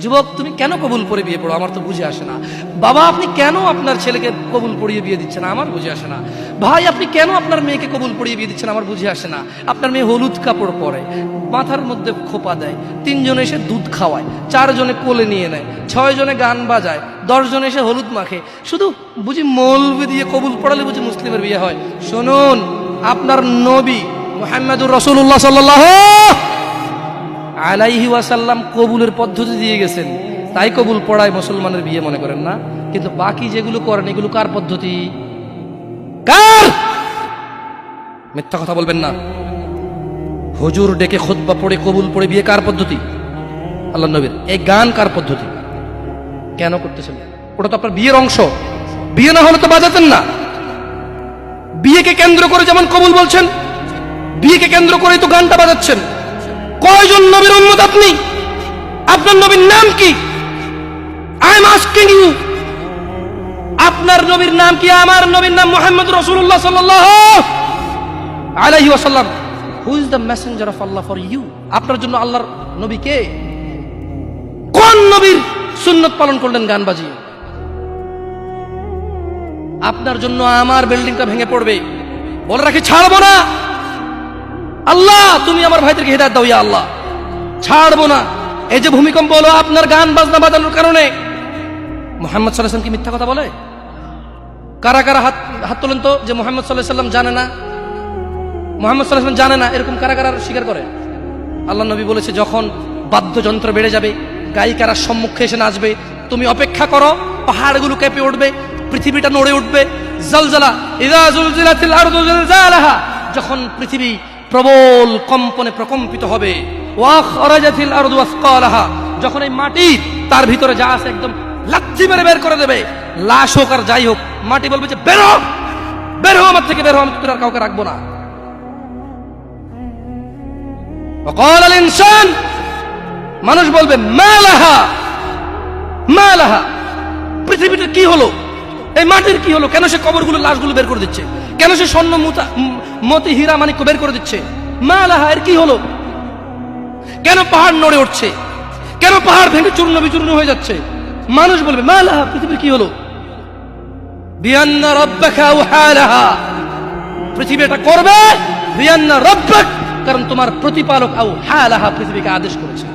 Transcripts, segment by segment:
যুবক তুমি কেন কবুল পড়ে বিয়ে পড়ো, আমার তো বুঝে আসে না। বাবা আপনি কেন আপনার ছেলেকে কবুল পড়িয়ে বিয়ে দিচ্ছেন, আমার বুঝে আসে না। ভাই আপনি কেন আপনার মেয়েকে কবুল পড়িয়ে বিয়ে দিচ্ছেন, আমার বুঝে আসে না। আপনার মেয়ে হলুদ কাপড় পরে, মাথার মধ্যে খোপা দেয়, 3 জনে এসে দুধ খাওয়ায়, 4 জনে কোলে নিয়ে নেয়, 6 জনে গান বাজায়, 10 জনে এসে হলুদ মাখে, শুধু বুঝি মৌলবি দিয়ে কবুল পড়ালে বুঝি মুসলিমের বিয়ে হয়। শুনুন, আপনার নবী মুহাম্মদুর রাসূলুল্লাহ সাল্লাল্লাহু আলাইহি ওয়াসাল্লাম কবুলের পদ্ধতি দিয়ে গেছেন, তাই কবুল পড়ায় মুসলমানের বিয়ে মনে করেন না। কিন্তু বাকি যেগুলো করেন এগুলো কার পদ্ধতি? কার? মিথ্যা কথা বলবেন না। হুজুর ডেকে খুতবা পড়ে কবুল পড়ে বিয়ে কার পদ্ধতি? আল্লাহর নবীর। এই গান কার পদ্ধতি? কেন করতেছেন? ওটা তো আপনার বিয়ের অংশ, বিয়ে না হলে তো বাজাতেন না। বিয়েকে কেন্দ্র করে যেমন কবুল বলছেন, বিয়েকে কেন্দ্র করেই তো গানটা বাজাচ্ছেন। কয়জন নবীর উম্মত আপনি? আপনার নবীর নাম কি? আই এম আস্কিং ইউ, আপনার নবীর নাম কি? আমার নবীর নাম মুহাম্মদ রাসূলুল্লাহ সাল্লাল্লাহু আলাইহি ওয়াসাল্লাম। Who is the messenger of Allah for you? আপনার জন্য আল্লাহর নবী কে? কোন নবীর সুন্নত পালন করলেন গান বাজিয়ে? আপনার জন্য আমার বিল্ডিংটা ভেঙে পড়বে, বলে রাখি ছাড়বো না। আল্লাহ তুমি আমার ভাইদেরকে হেদায়েত দাও ইয়া আল্লাহ, ছাড়বো না। এই যে ভূমিকম্প হলো আপনার গান বাজনা বাজানোর কারণে। মুহাম্মদ সাল্লাল্লাহু আলাইহি ওয়াসাল্লাম কি মিথ্যা কথা বলে? কারা কারা হাত তোলেন তো যে মুহাম্মদ সাল্লাল্লাহু আলাইহি ওয়াসাল্লাম জানে না, মুহাম্মদ সাল্লাল্লাহু আলাইহি ওয়াসাল্লাম জানে না, এরকম কারা কারা স্বীকার করে? আল্লাহ নবী বলেছে যখন বাদ্যযন্ত্র বেড়ে যাবে, গায়িকারা সম্মুখে এসে নাচবে, তুমি অপেক্ষা করো, পাহাড়গুলো কেঁপে উঠবে, পৃথিবীটা নড়ে উঠবে। জালজালা ইযা জুলজিলাতিল আরদু জিলজালাহা, যখন পৃথিবী প্রবল কম্পনে প্রকম্পিত হবে। ওয়া খরাজাতিল আরদু আসকালাহা, যখন এই মাটি তার ভিতরে যা আছে একদম লাথি মেরে বের করে দেবে, লাশ হোক আর যাই হোক, মাটি বলবে যে বের হও, বের হও আমার থেকে, বের হও, আমি তোর আর কাউকে রাখবো না। وقال الانسان, মানুষ বলবে মালাহা মালাহা, পৃথিবীটা কি হলো, এই মাটির কি হলো? কেন সে কবরগুলো লাশগুলো বের করে দিচ্ছে? কেন সে স্বর্ণ মতি হীরা মানিক্য বের করে দিচ্ছে? মালাহা, এর কি হলো? কেন পাহাড় নড়ে উঠছে? কেন পাহাড় ভেঙে চূর্ণ বিচূর্ণ হয়ে যাচ্ছে? মানুষ বলবে মালাহা, পৃথিবীর কি হলো? বিআন্না রাব্বাকা আওহালাহা, পৃথিবী এটা করবে বিআন্না রাব্বাক, কারণ তোমার প্রতিপালক আওহালাহা পৃথিবীকে আদেশ করেছে।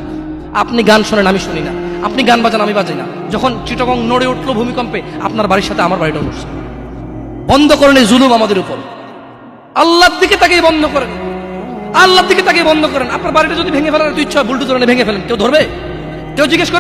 আপনি গান শোনেন, আমি শুনি না। আপনি গান বাজান, আমি বাজাই না। যখন চিটাগং নড়ে উঠলো ভূমিকম্পে, আপনার বাড়ির সাথে আমার বাড়িটাও নড়ছে। বন্ধ করেন এই জুলুম আমাদের উপর। আল্লাহর দিকে তাকিয়ে বন্ধ করেন, আল্লাহর দিকে তাকিয়ে বন্ধ করেন। আপনার বাড়িটা যদি ভেঙে ফেলার ইচ্ছা, বুলডোজার ভেঙে ফেলেন, কেউ ধরবে? কেউ জিজ্ঞেস